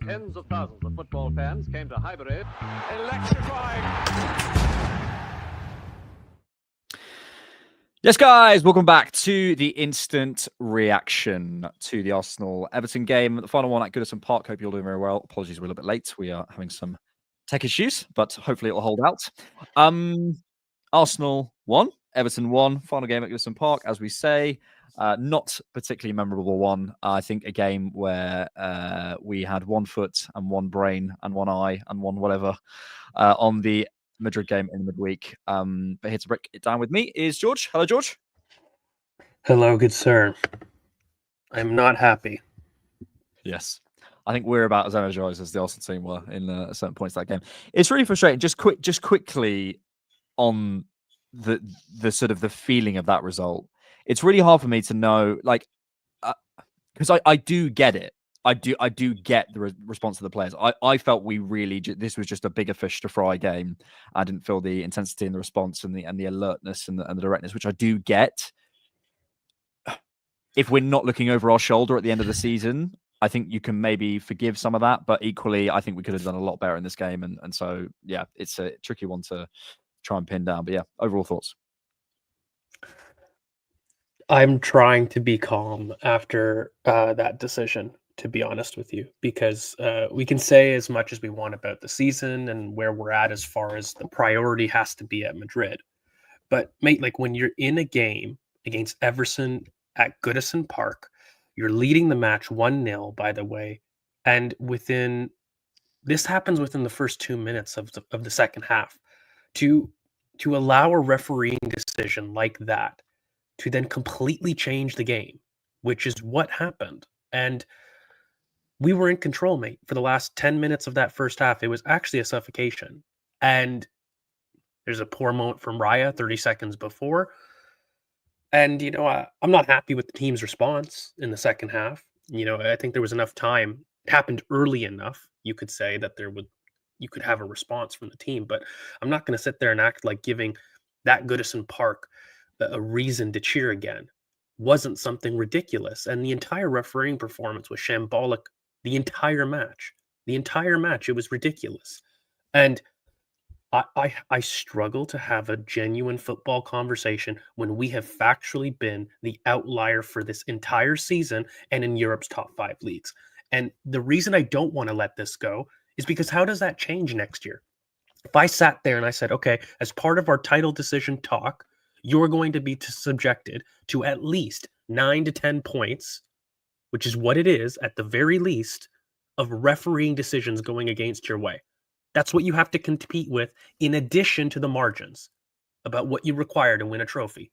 Tens of thousands of football fans came to Highbury. Electrifying. Yes, guys, welcome back to the instant reaction to the Arsenal-Everton game. The final one at Goodison Park. Hope you're all doing very well. Apologies, we're a little bit late. We are having some tech issues, but hopefully it'll hold out. Arsenal won, Everton won. Final game at Goodison Park, as we say. Not particularly memorable one. I think a game where we had one foot and one brain and one eye and one whatever on the Madrid game in the midweek. But here to break it down with me is George. Hello, George. Hello, good sir. I'm not happy. Yes. I think we're about as energized as the Arsenal team were in certain points of that game. It's really frustrating. Just quickly on the sort of the feeling of that result. It's really hard for me to know, like, because I do get it. I do get the response of the players. I felt we really this was just a bigger fish to fry game. I didn't feel the intensity and the response and the alertness and the directness, which I do get. If we're not looking over our shoulder at the end of the season, I think you can maybe forgive some of that. But equally, I think we could have done a lot better in this game. And so, yeah, it's a tricky one to try and pin down. But yeah, overall thoughts. I'm trying to be calm after that decision, to be honest with you, because we can say as much as we want about the season and where we're at as far as the priority has to be at Madrid. But, mate, like when you're in a game against Everton at Goodison Park, you're leading the match 1-0, by the way, and this happens within the first 2 minutes of the second half. To allow a refereeing decision like that to then completely change the game, which is what happened. And we were in control, mate, for the last 10 minutes of that first half. It was actually a suffocation. And there's a poor moment from Raya 30 seconds before. And, I'm not happy with the team's response in the second half. I think there was enough time. It happened early enough, you could say, that you could have a response from the team. But I'm not going to sit there and act like giving that Goodison Park a reason to cheer again. Wasn't something ridiculous. And the entire refereeing performance was shambolic the entire match. It was ridiculous. And I struggle to have a genuine football conversation when we have factually been the outlier for this entire season and in Europe's top 5 leagues. And the reason I don't want to let this go is because how does that change next year? If I sat there and I said, okay, as part of our title decision talk, you're going to be subjected to at least 9 to 10 points, which is what it is at the very least, of refereeing decisions going against your way. That's what you have to compete with in addition to the margins about what you require to win a trophy.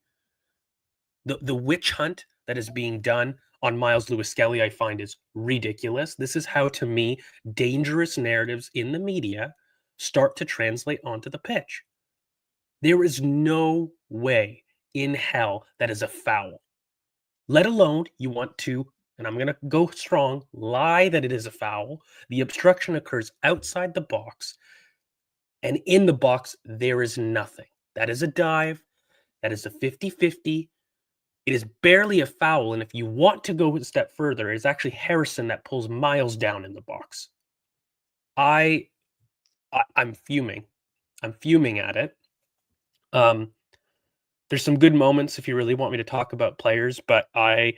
The witch hunt that is being done on Miles Lewis-Skelly, I find, is ridiculous. This is how, to me, dangerous narratives in the media start to translate onto the pitch. There is no way in hell that is a foul. Let alone you want to, and I'm going to go strong, lie that it is a foul. The obstruction occurs outside the box, and in the box, there is nothing. That is a dive. That is a 50-50. It is barely a foul, and if you want to go a step further, it's actually Harrison that pulls Miles down in the box. I'm fuming. I'm fuming at it. There's some good moments if you really want me to talk about players, but I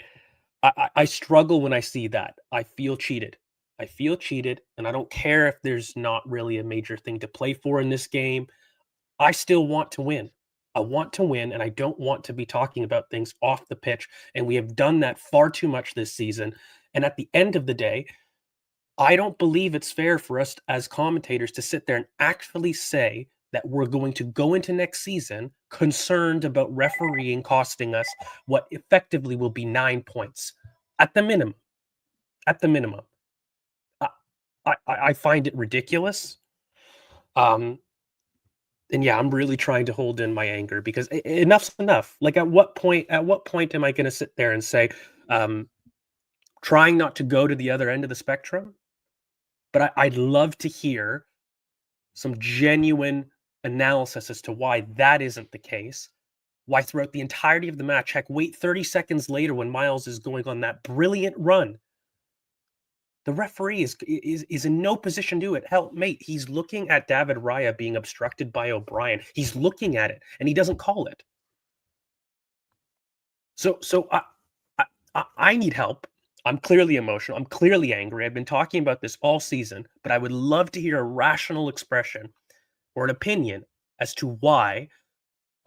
struggle when I see that. I feel cheated, and I don't care if there's not really a major thing to play for in this game. I still want to win. I want to win, and I don't want to be talking about things off the pitch, and we have done that far too much this season. And at the end of the day, I don't believe it's fair for us as commentators to sit there and actually say that we're going to go into next season concerned about refereeing costing us what effectively will be 9 points at the minimum. At the minimum. I find it ridiculous. And yeah, I'm really trying to hold in my anger because enough's enough. Like at what point am I going to sit there and say, trying not to go to the other end of the spectrum? But I'd love to hear some genuine analysis as to why that isn't the case. Why throughout the entirety of the match, heck, wait 30 seconds later when Miles is going on that brilliant run, The referee is in no position to do it. Hell, mate, he's looking at David Raya being obstructed by O'Brien. He's looking at it, and he doesn't call it. So I need help. I'm clearly emotional. I'm clearly angry. I've been talking about this all season, but I would love to hear a rational expression or an opinion as to why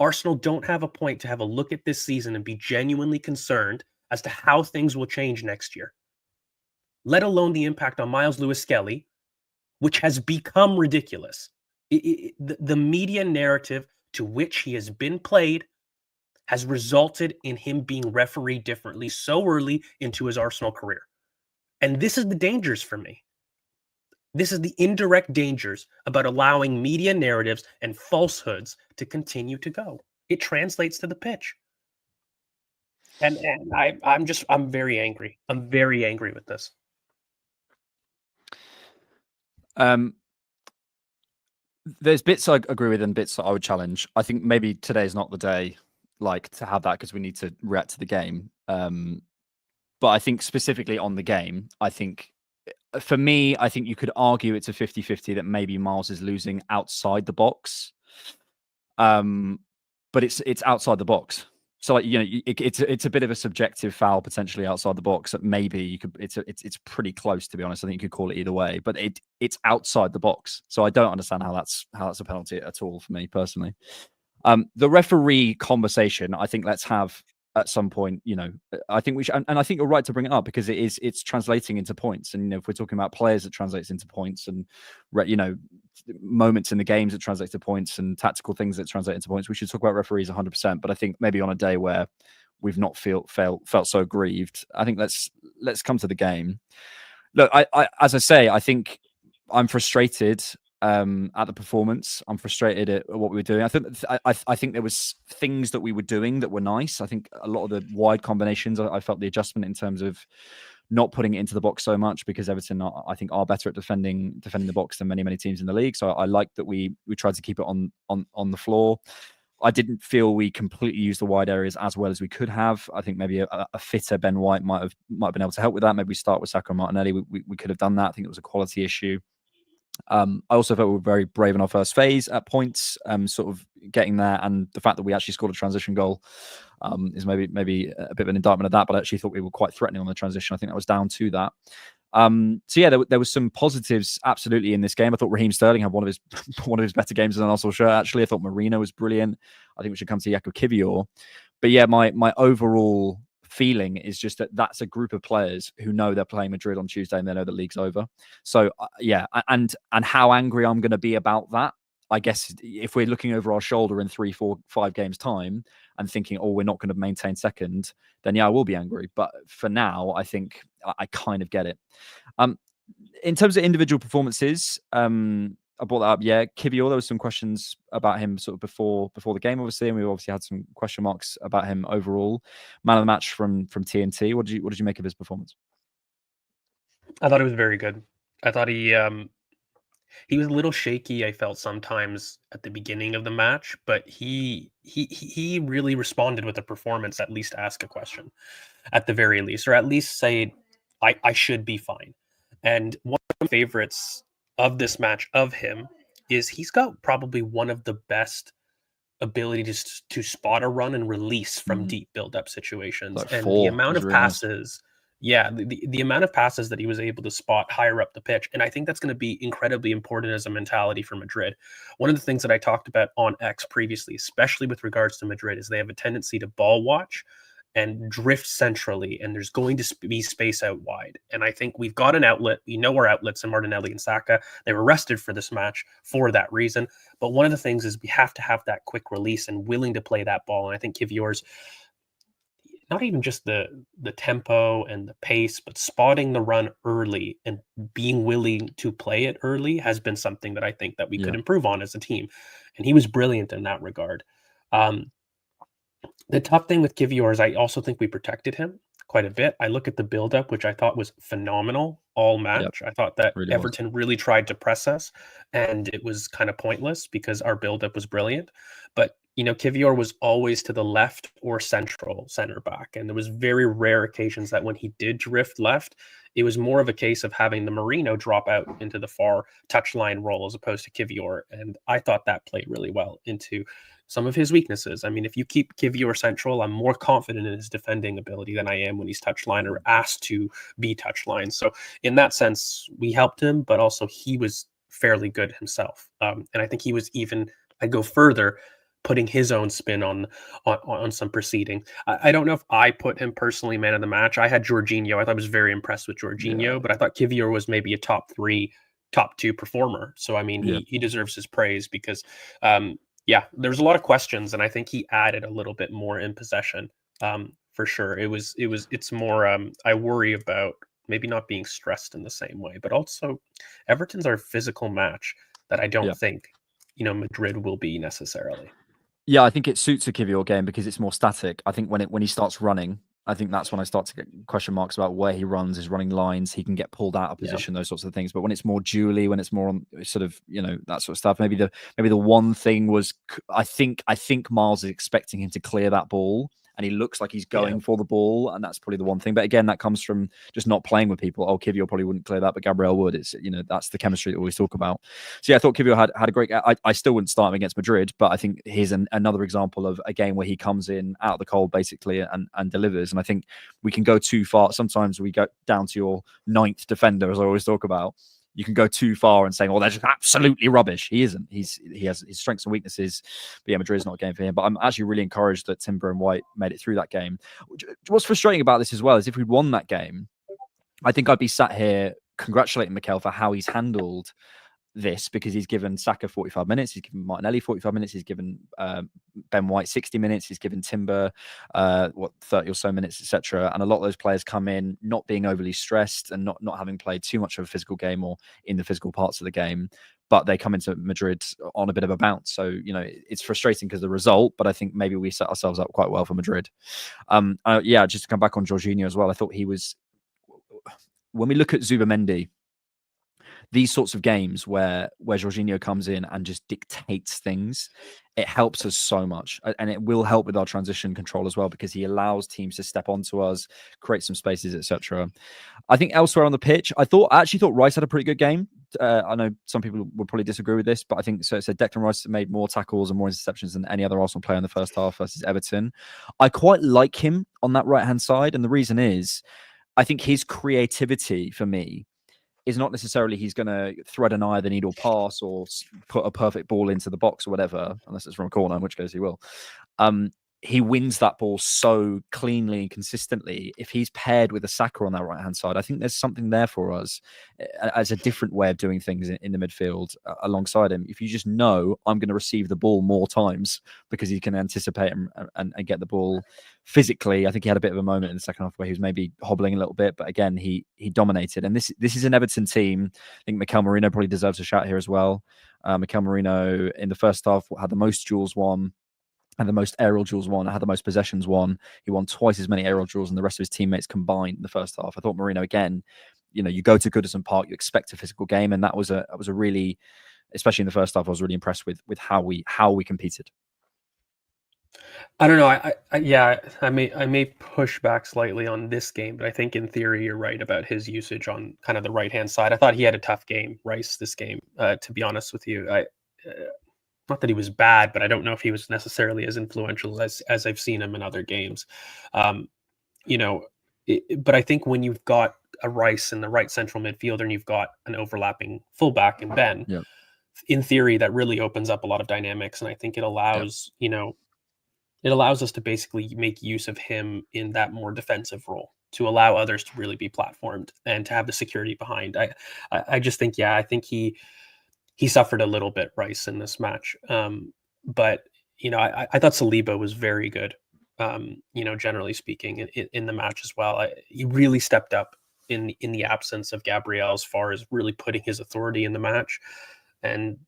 Arsenal don't have a point to have a look at this season and be genuinely concerned as to how things will change next year, let alone the impact on Miles Lewis-Skelly, which has become ridiculous. The media narrative to which he has been played has resulted in him being refereed differently so early into his Arsenal career. And this is the dangers for me. This is the indirect dangers about allowing media narratives and falsehoods to continue to go. It translates to the pitch. And I'm very angry. I'm very angry with this. There's bits I agree with and bits that I would challenge. I think maybe today is not the day to have that because we need to react to the game. But I think specifically on the game, I think for me, I think you could argue it's a 50-50 that maybe Miles is losing outside the box. But it's outside the box. So it's a bit of a subjective foul potentially outside the box that maybe you could. It's pretty close, to be honest. I think you could call it either way, but it's outside the box. So I don't understand how that's a penalty at all for me personally. The referee conversation, I think let's have at some point. I think we should, and I think you're right to bring it up because it's translating into points. And if we're talking about players, it translates into points, and moments in the games that translate to points, and tactical things that translate into points. We should talk about referees 100%. But I think maybe on a day where we've not felt so aggrieved, I think let's come to the game. Look, I as I say, I think I'm frustrated at the performance. I'm frustrated at what we were doing. I think there was things that we were doing that were nice. I think a lot of the wide combinations, I felt the adjustment in terms of not putting it into the box so much because Everton, I think, are better at defending the box than many teams in the league. So I like that we tried to keep it on the floor. I didn't feel we completely used the wide areas as well as we could have. I think maybe a fitter Ben White might have been able to help with that. Maybe we start with Saka and Martinelli. We could have done that. I think it was a quality issue. I also felt we were very brave in our first phase at points, sort of getting there, and the fact that we actually scored a transition goal is maybe a bit of an indictment of that. But I actually thought we were quite threatening on the transition. I think that was down to that. So yeah, there was some positives absolutely in this game. I thought Raheem Sterling had one of his better games in an Arsenal shirt. Actually, I thought Marino was brilliant. I think we should come to Jakub Kiwior. But yeah, my overall feeling is just that that's a group of players who know they're playing Madrid on Tuesday and they know the league's over. So yeah, and how angry I'm going to be about that, I guess if we're looking over our shoulder in 3, 4, 5 games time and thinking, oh, we're not going to maintain second, then yeah, I will be angry. But for now, I think I kind of get it. In terms of individual performances, I brought that up. Yeah, Kiwior, there was some questions about him sort of before the game, obviously, and we obviously had some question marks about him overall. Man of the match from TNT. What did you make of his performance? I thought it was very good. I thought he was a little shaky, I felt sometimes at the beginning of the match, but he really responded with a performance, at least ask a question, at the very least, or at least say, I should be fine. And one of my favorites of this match of him is he's got probably one of the best abilities to spot a run and release from deep build-up situations. Like and 4 the amount of really passes, yeah, the amount of passes that he was able to spot higher up the pitch. And I think that's going to be incredibly important as a mentality for Madrid. One of the things that I talked about on X previously, especially with regards to Madrid, is they have a tendency to ball watch and drift centrally, and there's going to be space out wide. And I think we've got an outlet. We know our outlets in Martinelli and Saka. They were rested for this match for that reason. But one of the things is we have to have that quick release and willing to play that ball. And I think Kiwior's not even just the tempo and the pace, but spotting the run early and being willing to play it early has been something that I think that we could improve on as a team. And he was brilliant in that regard. The tough thing with Kiwior is I also think we protected him quite a bit. I look at the build-up, which I thought was phenomenal all match. I thought that Everton really tried to press us, and it was kind of pointless because our build-up was brilliant. But, Kiwior was always to the left or center back, and there was very rare occasions that when he did drift left, It was more of a case of having the Marino drop out into the far touchline role as opposed to Kivior. And I thought that played really well into some of his weaknesses. I mean, if you keep Kivior central, I'm more confident in his defending ability than I am when he's touchline or asked to be touchline. So in that sense, we helped him, but also he was fairly good himself. And I think he was even, I'd go further, putting his own spin on some proceeding. I don't know if I put him personally man of the match. I had Jorginho. I thought I was very impressed with Jorginho, but I thought Kivior was maybe a top 2 performer. So I mean, he deserves his praise because there's a lot of questions, and I think he added a little bit more in possession. For sure. It's more I worry about maybe not being stressed in the same way, but also Everton's our physical match that I don't think, Madrid will be necessarily. Yeah, I think it suits a Kivior game because it's more static. I think when he starts running, I think that's when I start to get question marks about where he runs, his running lines. He can get pulled out of position, those sorts of things. But when it's more dually, when it's more on sort of, that sort of stuff, maybe the one thing was I think Miles is expecting him to clear that ball, and he looks like he's going for the ball, and that's probably the one thing. But again, that comes from just not playing with people. Oh, Kivior probably wouldn't clear that, but Gabriel would. It's that's the chemistry that we always talk about. So yeah, I thought Kivior had a great. I still wouldn't start him against Madrid, but I think here's another example of a game where he comes in out of the cold basically and delivers. And I think we can go too far. Sometimes we go down to your 9th defender, as I always talk about. You can go too far and saying, "Oh, they're just absolutely rubbish." He isn't. He has his strengths and weaknesses. But yeah, Madrid's not a game for him. But I'm actually really encouraged that Timber and White made it through that game. What's frustrating about this as well is if we'd won that game, I think I'd be sat here congratulating Mikel for how he's handled this, because he's given Saka 45 minutes, he's given Martinelli 45 minutes, he's given Ben White 60 minutes, he's given Timber 30 or so minutes, etc. And a lot of those players come in not being overly stressed and not having played too much of a physical game or in the physical parts of the game, but they come into Madrid on a bit of a bounce. So it's frustrating because of the result, but I think maybe we set ourselves up quite well for Madrid. Just to come back on Jorginho as well, I thought he was, when we look at Zubamendi, these sorts of games where Jorginho comes in and just dictates things, it helps us so much. And it will help with our transition control as well, because he allows teams to step onto us, create some spaces, etc. I think elsewhere on the pitch, I actually thought Rice had a pretty good game. I know some people would probably disagree with this, but I think so. Declan Rice made more tackles and more interceptions than any other Arsenal player in the first half versus Everton. I quite like him on that right-hand side. And the reason is, I think his creativity for me is not necessarily he's going to thread an eye of the needle pass or put a perfect ball into the box or whatever, unless it's from a corner, in which case he will. He wins that ball so cleanly and consistently. If he's paired with a Saka on that right-hand side, I think there's something there for us as a different way of doing things in the midfield alongside him. If you just know I'm going to receive the ball more times because he can anticipate and get the ball physically. I think he had a bit of a moment in the second half where he was maybe hobbling a little bit, but again, he dominated. And this is an Everton team. I think Mikel Merino probably deserves a shout here as well. Mikel Merino in the first half had the most duels won, and the most aerial duels won, had the most possessions won. He won twice as many aerial duels than the rest of his teammates combined in the first half. I thought Merino, again, you go to Goodison Park, you expect a physical game, and that was a really, especially in the first half, I was really impressed with how we competed. I don't know. I may push back slightly on this game, but I think in theory you're right about his usage on kind of the right hand side. I thought he had a tough game, Rice, this game. To be honest with you, not that he was bad, but I don't know if he was necessarily as influential as I've seen him in other games. But I think when you've got a Rice in the right central midfielder and you've got an overlapping fullback in Ben, in theory that really opens up a lot of dynamics, and I think it allows it allows us to basically make use of him in that more defensive role, to allow others to really be platformed and to have the security behind. I just think, I think he suffered a little bit, Rice, in this match. But I thought Saliba was very good, generally speaking, in the match as well. He really stepped up in the absence of Gabriel as far as really putting his authority in the match. And,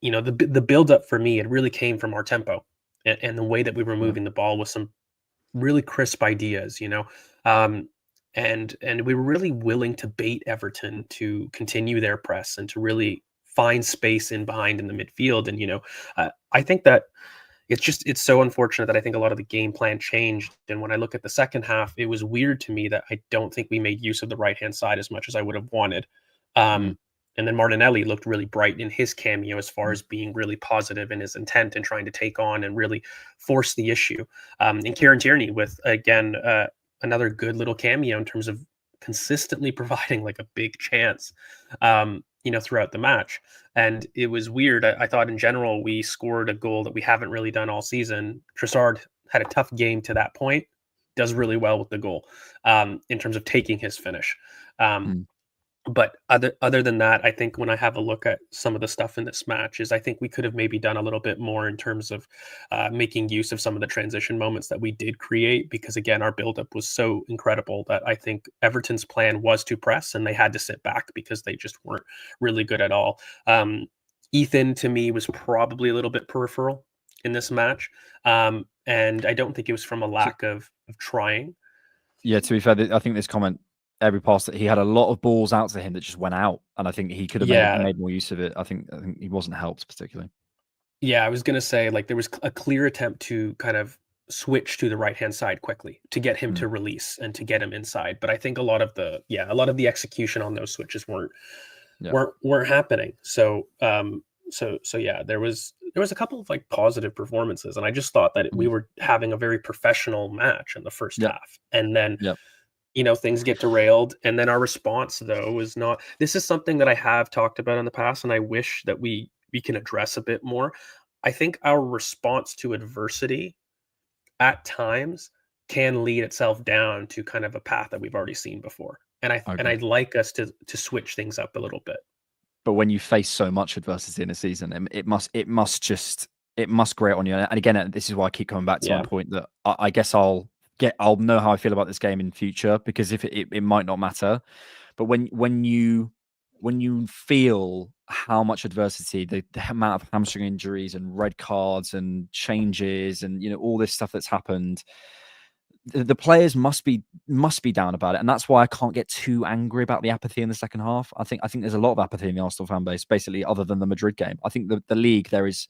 the build-up for me, it really came from our tempo and the way that we were moving the ball with some really crisp ideas, and we were really willing to bait Everton to continue their press and to really find space in behind in the midfield. And, I think that, it's so unfortunate that I think a lot of the game plan changed. And when I look at the second half, it was weird to me that I don't think we made use of the right hand side as much as I would have wanted. And then Martinelli looked really bright in his cameo as far as being really positive in his intent and trying to take on and really force the issue. And Kieran Tierney with, again, another good little cameo in terms of consistently providing like a big chance, throughout the match. And it was weird. I thought in general, we scored a goal that we haven't really done all season. Trossard had a tough game to that point, does really well with the goal in terms of taking his finish. But other than that, I think when I have a look at some of the stuff in this match is I think we could have maybe done a little bit more in terms of making use of some of the transition moments that we did create, because again, our buildup was so incredible that I think Everton's plan was to press and they had to sit back because they just weren't really good at all. Ethan, to me, was probably a little bit peripheral in this match. And I don't think it was from a lack of trying. Yeah, to be fair, I think this comment, every pass that he had a lot of balls out to him that just went out, and I think he could have made more use of it. I think he wasn't helped particularly. Yeah, I was gonna say, like, there was a clear attempt to kind of switch to the right hand side quickly to get him to release and to get him inside. But I think a lot of the execution on those switches weren't happening. So yeah, there was a couple of like positive performances, and I just thought that we were having a very professional match in the first half, and then. Things get derailed. And then our response, though, is not. This is something that I have talked about in the past, and I wish that we can address a bit more. I think our response to adversity at times can lead itself down to kind of a path that we've already seen before. And I'd like us to switch things up a little bit. But when you face so much adversity in a season, it must grate on you. And again, this is why I keep coming back to my point that I guess I'll know how I feel about this game in future, because if it might not matter, but when you feel how much adversity, the amount of hamstring injuries and red cards and changes and all this stuff that's happened, the players must be down about it, and that's why I can't get too angry about the apathy in the second half. I think there's a lot of apathy in the Arsenal fan base, basically, other than the Madrid game. I think the league, there is.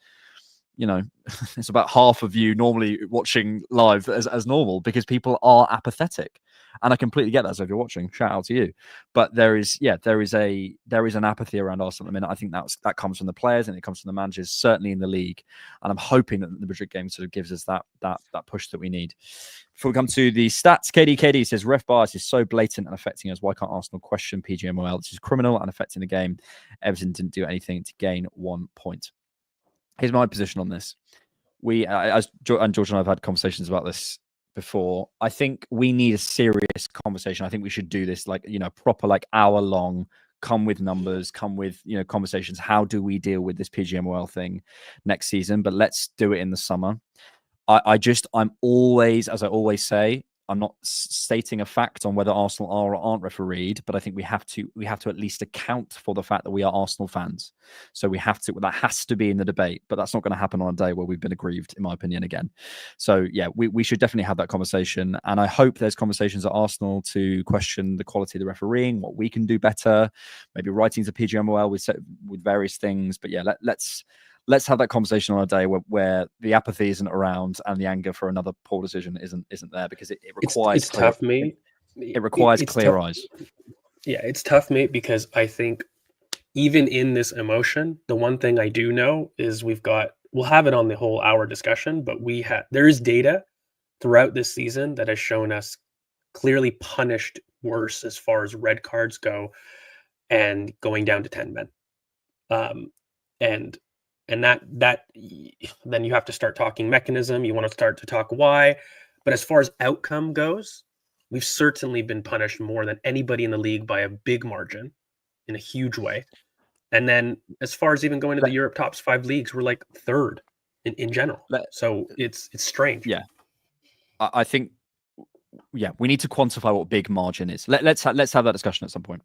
It's about half of you normally watching live as normal, because people are apathetic, and I completely get that. So if you're watching, shout out to you. But there is an apathy around Arsenal at the minute. I think that comes from the players and it comes from the managers, certainly in the league. And I'm hoping that the Madrid game sort of gives us that push that we need. Before we come to the stats, KD says ref bias is so blatant and affecting us. Why can't Arsenal question PGMOL? This is criminal and affecting the game. Everton didn't do anything to gain 1 point. Here's my position on this. As George and I have had conversations about this before. I think we need a serious conversation. I think we should do this proper, hour long, come with numbers, come with, conversations. How do we deal with this PGMOL thing next season? But let's do it in the summer. I'm always, as I always say, I'm not stating a fact on whether Arsenal are or aren't refereed, but I think we have to at least account for the fact that we are Arsenal fans. So that has to be in the debate, but that's not going to happen on a day where we've been aggrieved, in my opinion, again. So yeah, we should definitely have that conversation. And I hope there's conversations at Arsenal to question the quality of the refereeing, what we can do better, maybe writing to PGMOL with various things. But yeah, let's have that conversation on a day where the apathy isn't around and the anger for another poor decision isn't there, because it requires tough, mate. It requires clear eyes. Yeah, it's tough, mate, because I think even in this emotion, the one thing I do know is we'll have it on the whole hour discussion, but there is data throughout this season that has shown us clearly punished worse as far as red cards go and going down to 10 men. And that then you have to start talking mechanism. You want to start to talk why. But as far as outcome goes, we've certainly been punished more than anybody in the league by a big margin, in a huge way. And then as far as even going to the Europe top 5 leagues, we're like third in general. So it's strange. Yeah, I think we need to quantify what big margin is. Let's have that discussion at some point.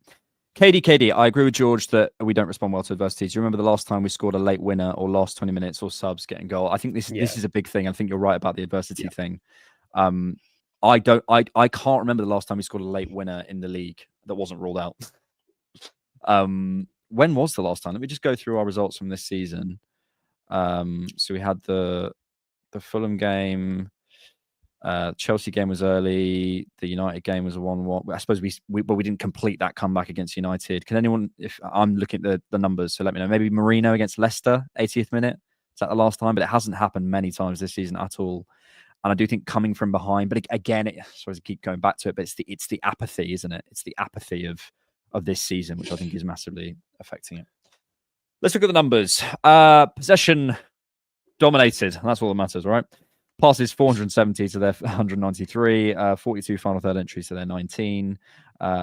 KD, I agree with George that we don't respond well to adversity. Do you remember the last time we scored a late winner or last 20 minutes or subs getting goal? I think this is a big thing. I think you're right about the adversity thing. I can't remember the last time we scored a late winner in the league that wasn't ruled out. When was the last time? Let me just go through our results from this season. So we had the the Fulham game, Chelsea game was early. The United game was a 1-1. I suppose we didn't complete that comeback against United. Can anyone, if I'm looking at the numbers, so let me know. Maybe Marino against Leicester, 80th minute. Is that the last time? But it hasn't happened many times this season at all. And I do think coming from behind, but again, sorry to keep going back to it, but it's the apathy, isn't it? It's the apathy of this season, which I think is massively affecting it. Let's look at the numbers. Possession dominated. That's all that matters, right? Passes 470 to their 193, 42 final third entries to their 19,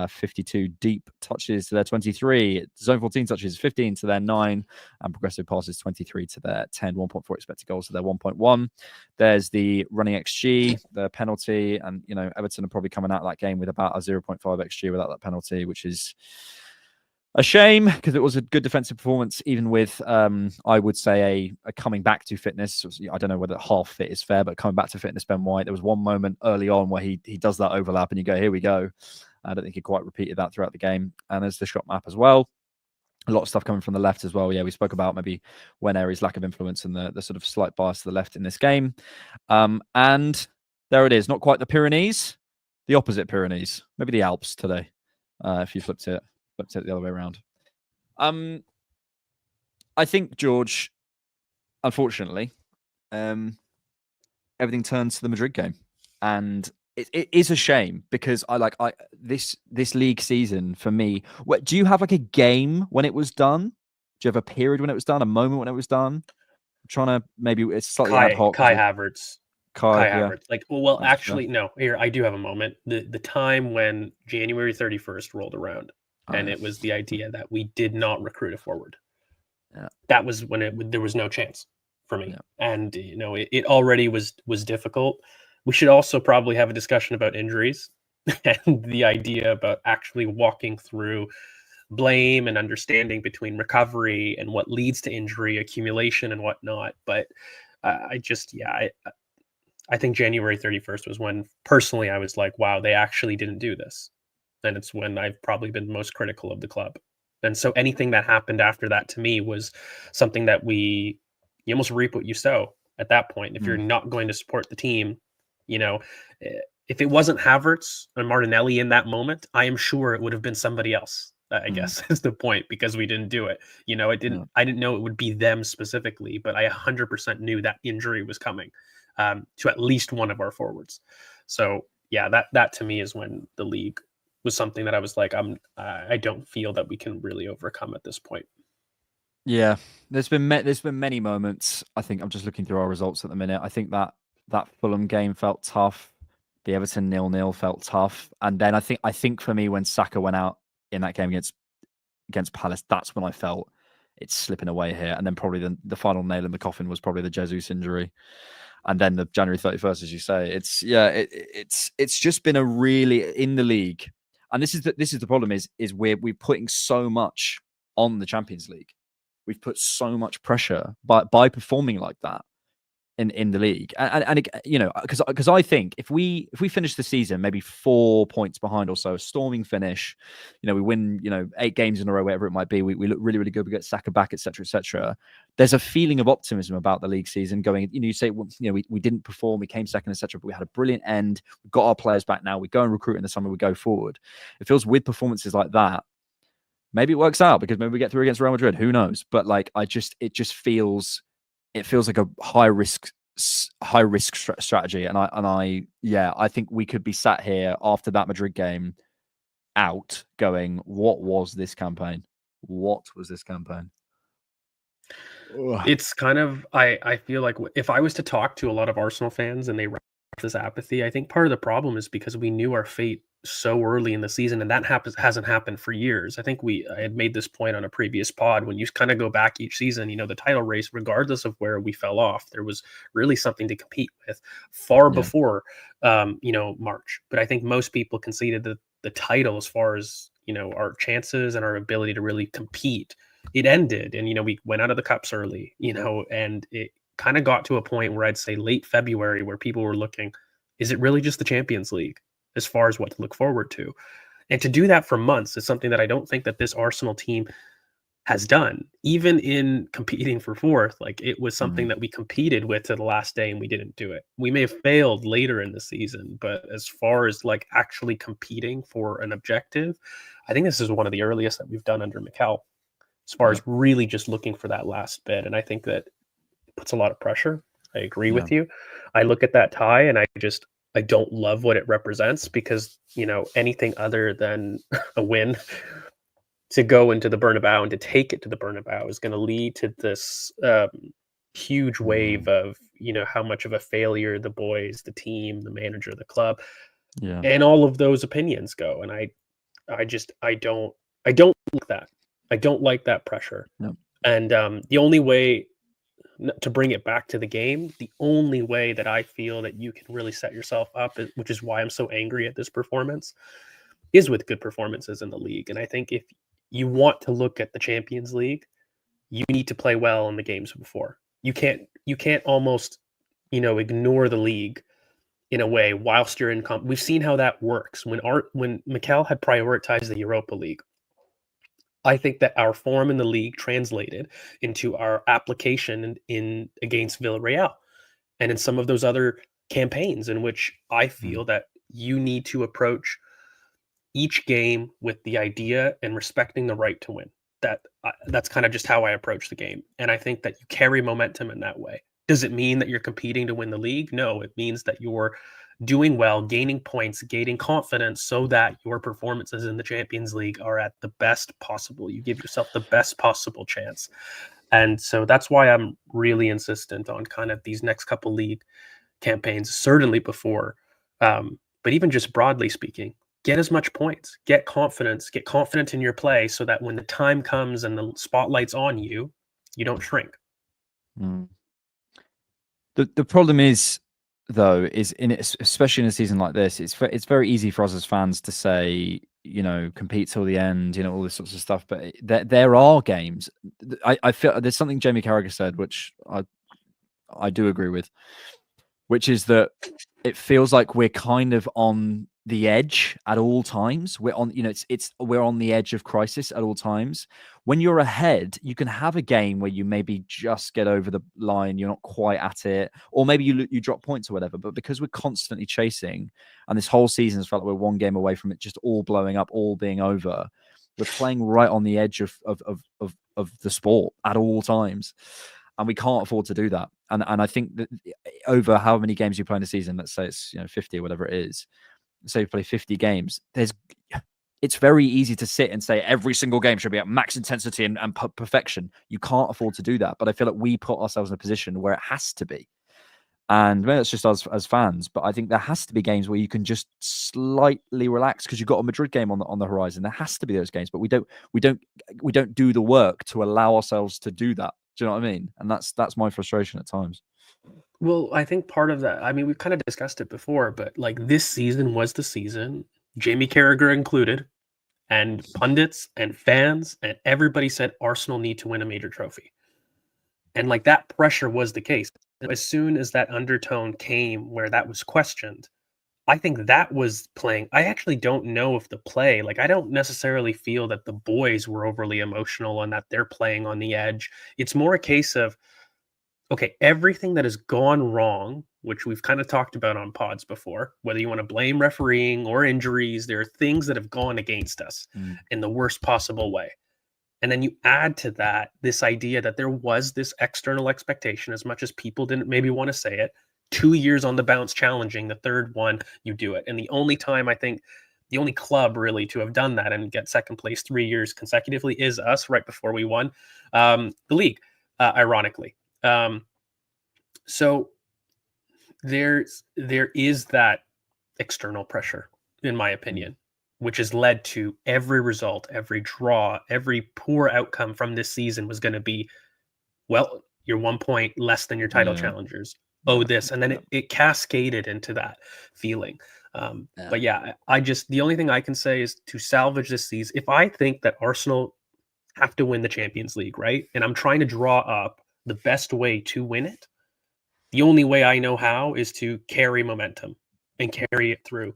52 deep touches to their 23, zone 14 touches 15 to their 9, and progressive passes 23 to their 10, 1.4 expected goals to their 1.1. There's the running XG, the penalty, and Everton are probably coming out of that game with about a 0.5 XG without that penalty, which is a shame because it was a good defensive performance, even with, I would say, a coming back to fitness. I don't know whether half fit is fair, but coming back to fitness, Ben White, there was one moment early on where he does that overlap and you go, here we go. I don't think he quite repeated that throughout the game. And there's the shot map as well. A lot of stuff coming from the left as well. Yeah, we spoke about maybe Nwaneri's lack of influence and the sort of slight bias to the left in this game. And there it is. Not quite the Pyrenees, the opposite Pyrenees. Maybe the Alps today, if you flipped it the other way around. I think, George, unfortunately, everything turns to the Madrid game, and it is a shame because this league season for me. Do you have like a game when it was done? Do you have a period when it was done? A moment when it was done? I'm trying to maybe it's slightly ad hoc. Kai Havertz. Kai Havertz. Yeah. Actually, no. Here, I do have a moment. The time when January 31st rolled around. And it was the idea that we did not recruit a forward. Yeah. That was when there was no chance for me. Yeah. And, it already was difficult. We should also probably have a discussion about injuries and the idea about actually walking through blame and understanding between recovery and what leads to injury accumulation and whatnot. But I think January 31st was when personally I was like, wow, they actually didn't do this. And it's when I've probably been most critical of the club. And so anything that happened after that to me was something that you almost reap what you sow at that point. If you're not going to support the team, if it wasn't Havertz and Martinelli in that moment, I am sure it would have been somebody else, I guess is the point, because we didn't do it. I didn't know it would be them specifically, but I 100% knew that injury was coming to at least one of our forwards. So yeah, that to me is when the league was something that I was like, I don't feel that we can really overcome at this point. Yeah, there's been many moments. I think I'm just looking through our results at the minute. I think that Fulham game felt tough. The Everton 0-0 felt tough, and then I think for me when Saka went out in that game against Palace, that's when I felt it's slipping away here. And then probably the final nail in the coffin was probably the Jesus injury. And then the January 31st, as you say, it's just been a really in the league. And this is the problem is we're putting so much on the Champions League. We've put so much pressure by performing like that in the league, and because I think if we finish the season maybe 4 points behind or so, a storming finish, we win 8 games in a row, whatever it might be, we look really, really good, we get Saka back, etc. There's a feeling of optimism about the league season going. You say, well, we didn't perform, we came second, etc. But we had a brilliant end. We've got our players back now. We go and recruit in the summer. We go forward. It feels with performances like that, maybe it works out because maybe we get through against Real Madrid. Who knows? But it feels like a high risk strategy, and I think we could be sat here after that Madrid game out going, what was this campaign? It's kind of I feel like if I was to talk to a lot of Arsenal fans and they wrap this apathy, I think part of the problem is because we knew our fate so early in the season, and that hasn't happened for years. I think I had made this point on a previous pod. When you kind of go back each season, the title race, regardless of where we fell off, there was really something to compete with far before March. But I think most people conceded the title as far as our chances and our ability to really compete. It ended, and we went out of the cups early, and it kind of got to a point where I'd say late February where people were looking, is it really just the Champions League as far as what to look forward to? And to do that for months is something that I don't think that this Arsenal team has done, even in competing for fourth. Like, it was something that we competed with to the last day and we didn't do it. We may have failed later in the season, but as far as like actually competing for an objective, I think this is one of the earliest that we've done under Mikel, as far as really just looking for that last bit. And I think that puts a lot of pressure. I agree with you. I look at that tie and I don't love what it represents, because, you know, anything other than a win to go into the Bernabeu and to take it to the Bernabeu is going to lead to this huge wave of, you know, how much of a failure the boys, the team, the manager, the club, and all of those opinions go. And I don't like that. I don't like that pressure. No. And the only way to bring it back to the game, the only way that I feel that you can really set yourself up, which is why I'm so angry at this performance, is with good performances in the league. And I think if you want to look at the Champions League, you need to play well in the games before. You can't almost, you know, ignore the league in a way whilst you're in we've seen how that works. When Mikel had prioritized the Europa League, I think that our form in the league translated into our application in against Villarreal and in some of those other campaigns, in which I feel that you need to approach each game with the idea and respecting the right to win. That's kind of just how I approach the game. And I think that you carry momentum in that way. Does it mean that you're competing to win the league? No, it means that you're doing well, gaining points, gaining confidence, so that your performances in the Champions League are at the best possible. You give yourself the best possible chance. And so that's why I'm really insistent on kind of these next couple league campaigns, certainly before, but even just broadly speaking, get as much points, get confidence in your play, so that when the time comes and the spotlight's on you, you don't shrink. The problem is, though, especially in a season like this, it's very easy for us as fans to say, you know, compete till the end, you know, all this sorts of stuff. But there are games. I feel there's something Jamie Carragher said, which I do agree with, which is that it feels like we're kind of on the edge at all times. We're on, you know, we're on the edge of crisis at all times. When you're ahead, you can have a game where you maybe just get over the line, you're not quite at it, or maybe you drop points or whatever. But because we're constantly chasing, and this whole season has felt like we're one game away from it just all blowing up, all being over, we're playing right on the edge of the sport at all times. And we can't afford to do that. And I think that over how many games you play in a season, let's say it's, you know, 50 or whatever it is, say you play 50 games, it's very easy to sit and say every single game should be at max intensity and perfection. You can't afford to do that. But I feel like we put ourselves in a position where it has to be. And maybe it's just us as fans, but I think there has to be games where you can just slightly relax because you've got a Madrid game on the horizon. There has to be those games, but we don't do the work to allow ourselves to do that. Do you know what I mean? And that's my frustration at times. Well, I think part of that, I mean, we've kind of discussed it before, but like this season was the season, Jamie Carragher included, and pundits and fans and everybody said Arsenal need to win a major trophy. And like that pressure was the case. As soon as that undertone came where that was questioned, I think that was playing. I actually don't know if the play, like, I don't necessarily feel that the boys were overly emotional and that they're playing on the edge. It's more a case of, okay, everything that has gone wrong, which we've kind of talked about on pods before, whether you want to blame refereeing or injuries, there are things that have gone against us in the worst possible way. And then you add to that this idea that there was this external expectation, as much as people didn't maybe want to say it, 2 years on the bounce challenging, the third one, you do it. And the only time, I think, the only club really to have done that and get second place 3 years consecutively is us, right before we won the league, ironically. So there is that external pressure, in my opinion, which has led to every result, every draw, every poor outcome from this season was going to be, well, you're 1 point less than your title challengers. Oh, this. And then it cascaded into that feeling. But yeah, the only thing I can say is to salvage this season, if I think that Arsenal have to win the Champions League, right? And I'm trying to draw up the best way to win it, the only way I know how is to carry momentum and carry it through.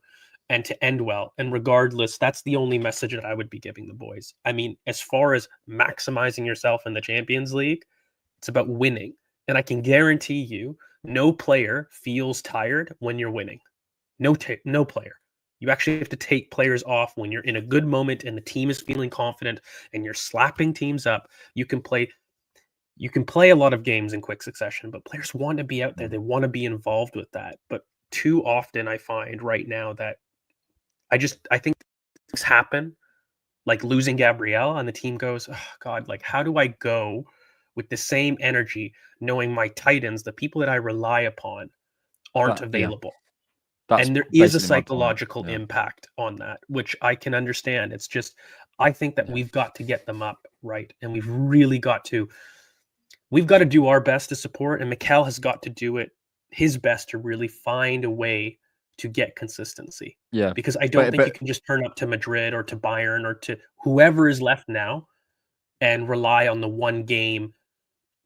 and to end well. And regardless, that's the only message that I would be giving the boys. I mean, as far as maximizing yourself in the Champions League, it's about winning. And I can guarantee you, no player feels tired when you're winning. No player. You actually have to take players off when you're in a good moment and the team is feeling confident and you're slapping teams up. You can play a lot of games in quick succession, but players want to be out there. They want to be involved with that. But too often I find right now that I think things happen, like losing Gabrielle, and the team goes, oh, God, like, how do I go with the same energy knowing my titans, the people that I rely upon, aren't available? That's and there is a basically my point. psychological impact on that, which I can understand. It's just, I think that we've got to get them up, right? And we've got to do our best to support, and Mikel has got to do his best to really find a way to get consistency. Yeah. Because I don't think you can just turn up to Madrid or to Bayern or to whoever is left now and rely on the one game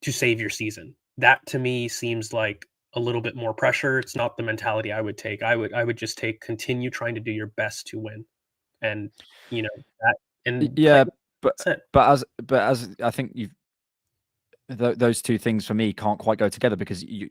to save your season. That to me seems like a little bit more pressure. It's not the mentality I would take. I would just continue trying to do your best to win. And that, and yeah, that's it. But as I think those two things for me can't quite go together, because you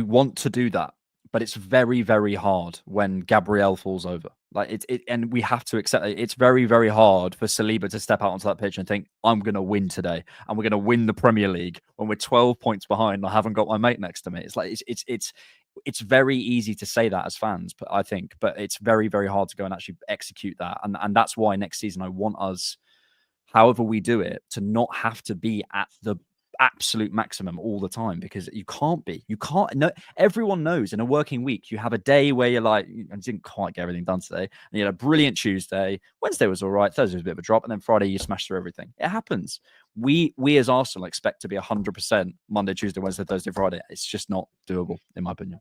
want to do that, but it's very, very hard when Gabrielle falls over. Like and we have to accept it. It's very, very hard for Saliba to step out onto that pitch and think, I'm going to win today, and we're going to win the Premier League when we're 12 points behind and I haven't got my mate next to me. It's like it's very easy to say that as fans, but it's very, very hard to go and actually execute that. And that's why next season I want us, however we do it, to not have to be at the absolute maximum all the time, because you can't know. Everyone knows in a working week you have a day where you're like, I didn't quite get everything done today, and you had a brilliant Tuesday, Wednesday was all right, Thursday was a bit of a drop, and then Friday you smash through everything. It happens. We as Arsenal expect to be 100% Monday, Tuesday, Wednesday, Thursday, Friday. It's just not doable, in my opinion.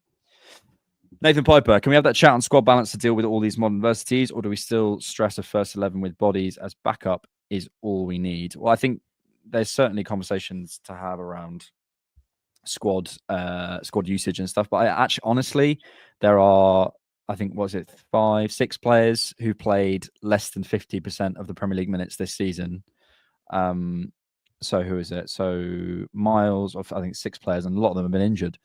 Nathan Piper, can we have that chat on squad balance to deal with all these modern adversities, or do we still stress a first 11 with bodies as backup is all we need? Well, I think there's certainly conversations to have around squad usage and stuff. But honestly, there are, I think, 5-6 players who played less than 50% of the Premier League minutes this season. So who is it? So Miles, I think 6 players, and a lot of them have been injured.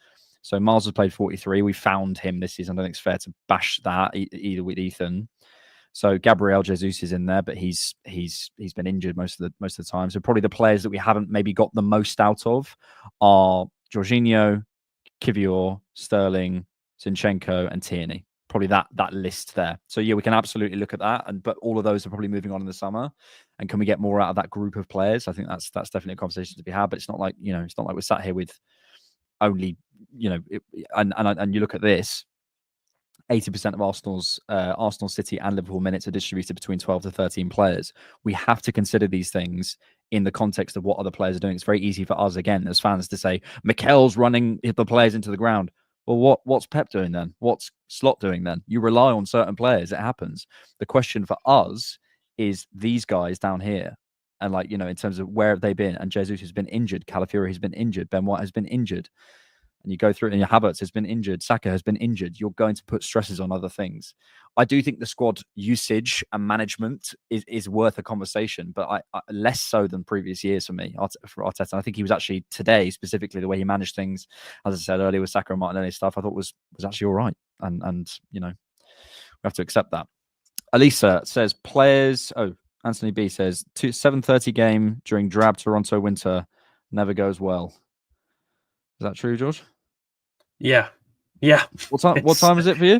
So Miles has played 43. We found him this season. I don't think it's fair to bash that either with Ethan. So Gabriel Jesus is in there, but he's been injured most of the time. So probably the players that we haven't maybe got the most out of are Jorginho, Kivior, Sterling, Zinchenko, and Tierney. Probably that list there. So yeah, we can absolutely look at that. But all of those are probably moving on in the summer. And can we get more out of that group of players? I think that's definitely a conversation to be had. But it's not like we're sat here with only and you look at this. 80% of Arsenal, City, and Liverpool minutes are distributed between 12 to 13 players. We have to consider these things in the context of what other players are doing. It's very easy for us, again, as fans, to say Mikel's running the players into the ground. Well, what's Pep doing then? What's Slot doing then? You rely on certain players. It happens. The question for us is these guys down here, and in terms of where have they been? And Jesus has been injured. Calafiori has been injured. Ben White has been injured. And you go through it, and your Havertz has been injured. Saka has been injured. You're going to put stresses on other things. I do think the squad usage and management is worth a conversation, but I less so than previous years for me, for Arteta. I think he was actually today, specifically the way he managed things, as I said earlier with Saka and Martinelli stuff, I thought was actually all right. And we have to accept that. Alisa says players. Oh, Anthony B says 7:30 game during drab Toronto winter never goes well. Is that true, George? Yeah. What time is it for you?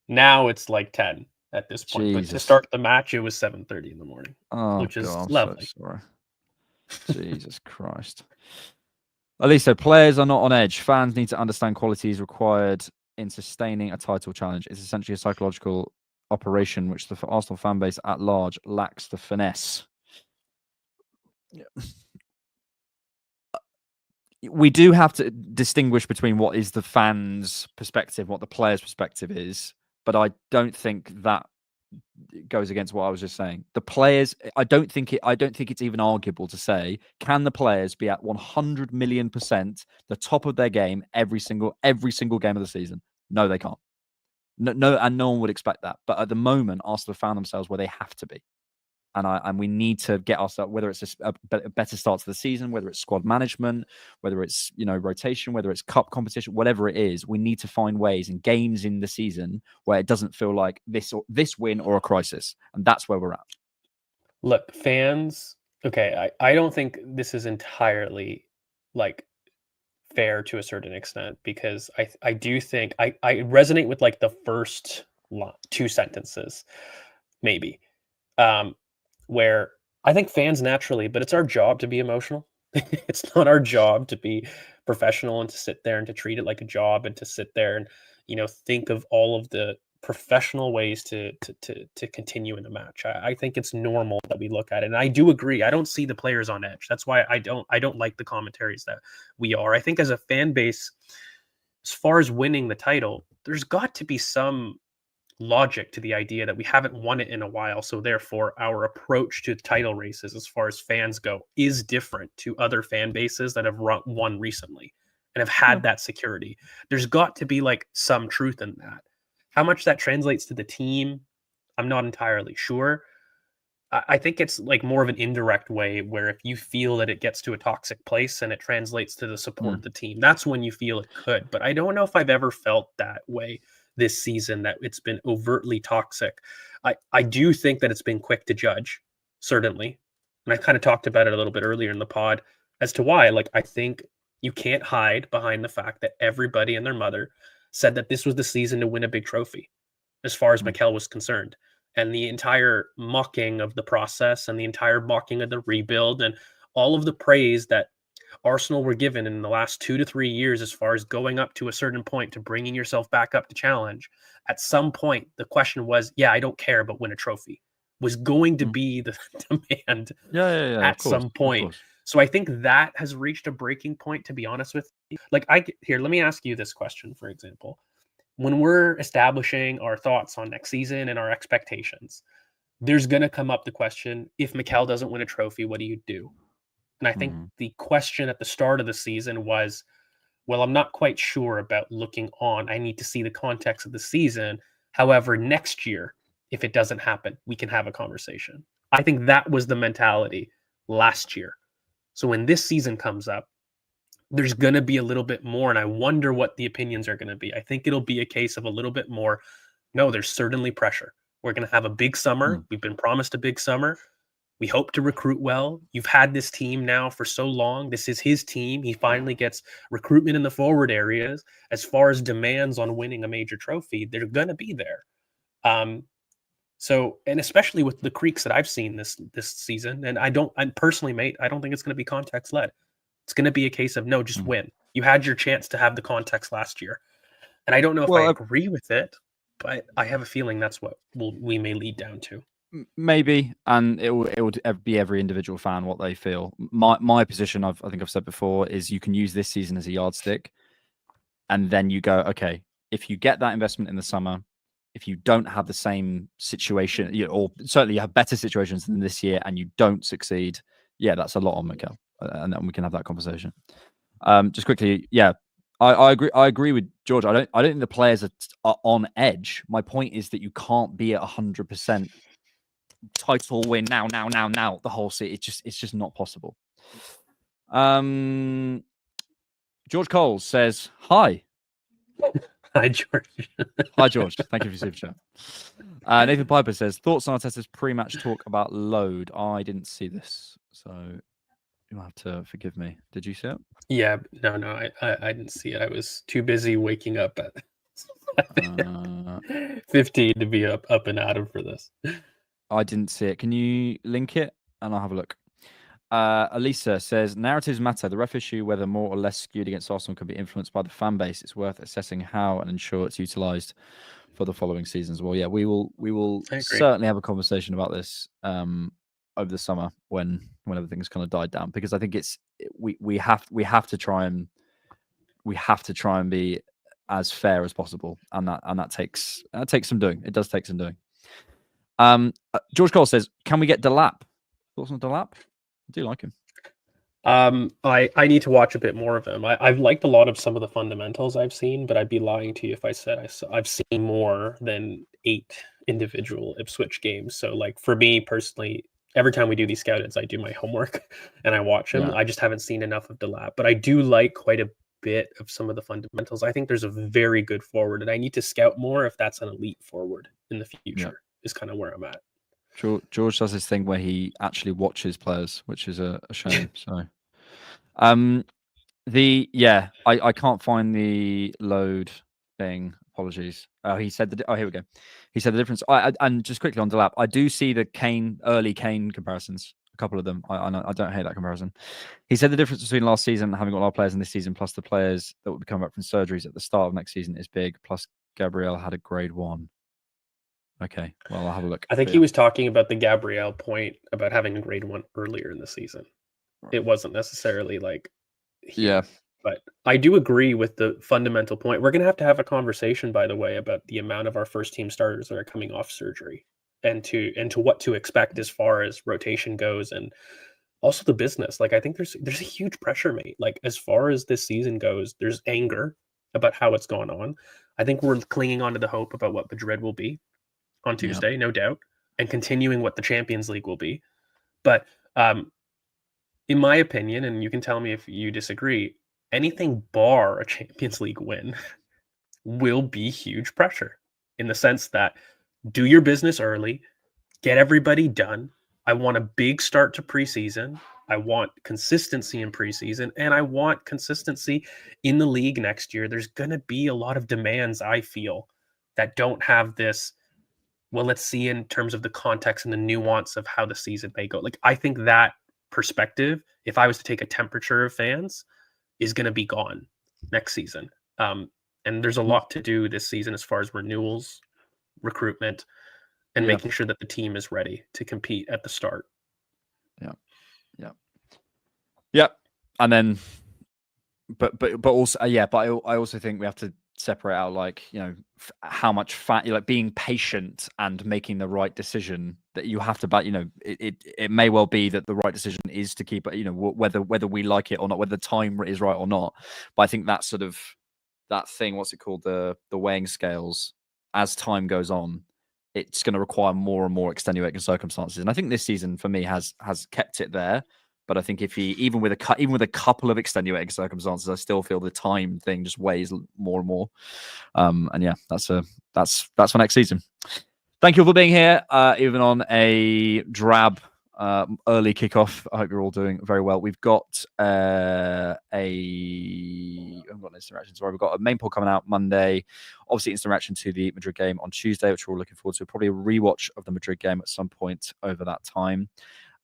Now it's like 10 at this point. Jesus. But to start the match, it was 7:30 in the morning, which is lovely. So sorry. Jesus Christ. Alisa, players are not on edge. Fans need to understand qualities required in sustaining a title challenge. It's essentially a psychological operation which the Arsenal fan base at large lacks the finesse. Yeah. We do have to distinguish between what is the fans' perspective, what the players' perspective is, but I don't think that goes against what I was just saying. The players, I don't think it's even arguable to say, can the players be at 100 million% the top of their game every single game of the season? No, they can't. No, and no one would expect that. But at the moment, Arsenal have found themselves where they have to be. And we need to get ourselves, whether it's a better start to the season, whether it's squad management, whether it's rotation, whether it's cup competition, whatever it is, we need to find ways and games in the season where it doesn't feel like this win or a crisis, and that's where we're at. Look, fans. Okay, I don't think this is entirely like fair to a certain extent, because I do think I resonate with like the first two sentences, maybe. Where I think fans naturally, but it's our job to be emotional. It's not our job to be professional and to sit there and to treat it like a job and to sit there and think of all of the professional ways to continue in the match. I think it's normal that we look at it, and I do agree. I don't see the players on edge. That's why I don't like the commentaries that we are. I think as a fan base, as far as winning the title, there's got to be some logic to the idea that we haven't won it in a while, so therefore our approach to title races as far as fans go is different to other fan bases that have won recently and have had that security. There's got to be like some truth in that. How much that translates to the team, I'm not entirely sure. I think it's like more of an indirect way, where if you feel that it gets to a toxic place and it translates to the support of the team, that's when you feel it could. But I don't know if I've ever felt that way this season, that it's been overtly toxic. I do think that it's been quick to judge, certainly. And I kind of talked about it a little bit earlier in the pod as to why. Like, I think you can't hide behind the fact that everybody and their mother said that this was the season to win a big trophy, as far as Mikel was concerned. And the entire mocking of the process and the entire mocking of the rebuild and all of the praise that Arsenal were given in the last 2 to 3 years, as far as going up to a certain point to bringing yourself back up to challenge. At some point, the question was, I don't care, but win a trophy, was going to be the demand at some point. So I think that has reached a breaking point, to be honest with you. Like, let me ask you this question, for example. When we're establishing our thoughts on next season and our expectations, there's going to come up the question, if Mikel doesn't win a trophy, what do you do? And I think the question at the start of the season was, well, I'm not quite sure about looking on. I need to see the context of the season. However, next year, if it doesn't happen, we can have a conversation. I think that was the mentality last year. So when this season comes up, there's going to be a little bit more, and I wonder what the opinions are going to be. I think it'll be a case of a little bit more. No, there's certainly pressure. We're going to have a big summer. We've been promised a big summer. We hope to recruit well. You've had this team now for so long. This is his team. He finally gets recruitment in the forward areas. As far as demands on winning a major trophy, they're going to be there. So, and especially with the creaks that I've seen this season, and I'm personally, mate, I don't think it's going to be context led. It's going to be a case of no, just win. You had your chance to have the context last year, and I don't know if I agree with it, but I have a feeling that's what we may lead down to. Maybe, and it would be every individual fan what they feel. My position, I think I've said before, is you can use this season as a yardstick, and then you go, okay, if you get that investment in the summer, if you don't have the same situation, or certainly you have better situations than this year, and you don't succeed, that's a lot on Mikel, and then we can have that conversation. Just quickly, I agree. I agree with George. I don't think the players are on edge. My point is that you can't be at 100%. Title win now the whole season. It's just not possible. George Coles says hi. Hi, George. Hi, George. Thank you for your super chat. Nathan Piper says, thoughts on Arteta's pre-match talk about load. I didn't see this, so you'll have to forgive me. Did you see it? Yeah, no, I didn't see it. I was too busy waking up at 15 to be up and out of for this. I didn't see it. Can you link it? And I'll have a look. Elisa says, narratives matter. The ref issue, whether more or less skewed against Arsenal, can be influenced by the fan base. It's worth assessing how and ensure it's utilised for the following seasons. Well, we will certainly have a conversation about this over the summer when everything's kind of died down, because I think we have to try and be as fair as possible, and that takes some doing. It does take some doing. George Cole says, can we get Delap? Thoughts on Delap? I do like him. I need to watch a bit more of them. I've liked a lot of some of the fundamentals I've seen, but I'd be lying to you if I said I've seen more than 8 individual Ipswich games. So, like, for me personally, every time we do these scout-ins, I do my homework and I watch them. Yeah. I just haven't seen enough of Delap, but I do like quite a bit of some of the fundamentals. I think there's a very good forward, and I need to scout more if that's an elite forward in the future. Is kind of where I'm at. George does this thing where he actually watches players, which is a shame. So, I can't find the load thing. Apologies. He said here we go. He said the difference. And just quickly on Delap, I do see the early Kane comparisons. A couple of them. I don't hate that comparison. He said the difference between last season having got a lot of players in this season, plus the players that will be coming back from surgeries at the start of next season, is big. Plus Gabriel had a grade 1. Okay, well, I'll have a look. I think he was talking about the Gabriel point about having a grade 1 earlier in the season. It wasn't necessarily like Yeah. But I do agree with the fundamental point. We're going to have a conversation, by the way, about the amount of our first team starters that are coming off surgery and to what to expect as far as rotation goes, and also the business. Like, I think there's a huge pressure, mate. Like, as far as this season goes, there's anger about how it's gone on. I think we're clinging on to the hope about what Madrid will be on Tuesday, no doubt, and continuing what the Champions League will be. But in my opinion, and you can tell me if you disagree, anything bar a Champions League win will be huge pressure, in the sense that do your business early, get everybody done. I want a big start to preseason. I want consistency in preseason, and I want consistency in the league next year. There's going to be a lot of demands, I feel, that don't have this, well, let's see in terms of the context and the nuance of how the season may go. Like, I think that perspective, if I was to take a temperature of fans, is going to be gone next season. And there's a lot to do this season as far as renewals, recruitment, and making sure that the team is ready to compete at the start. Yeah. And then, but also, but I also think we have to separate out, like, how much like being patient and making the right decision, that you have to, it may well be that the right decision is to keep it, whether we like it or not, whether the time is right or not. But I think that's sort of that thing, what's it called? The weighing scales, as time goes on, it's going to require more and more extenuating circumstances. And I think this season for me has kept it there. But I think if he, even with a couple of extenuating circumstances, I still feel the time thing just weighs more and more. And yeah, that's for next season. Thank you all for being here, even on a drab early kickoff. I hope you're all doing very well. We've got I haven't got an instant reaction. Sorry, we've got a main poll coming out Monday. Obviously, instant reaction to the Madrid game on Tuesday, which we're all looking forward to. Probably a rewatch of the Madrid game at some point over that time.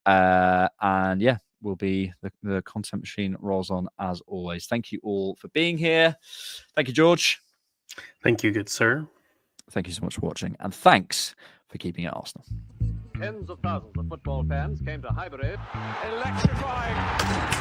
And yeah, will be the content machine rolls on as always. Thank you all for being here. Thank you, George. Thank you, good sir. Thank you so much for watching, and thanks for keeping it Arsenal. Tens of thousands of football fans came to Highbury. Electrifying.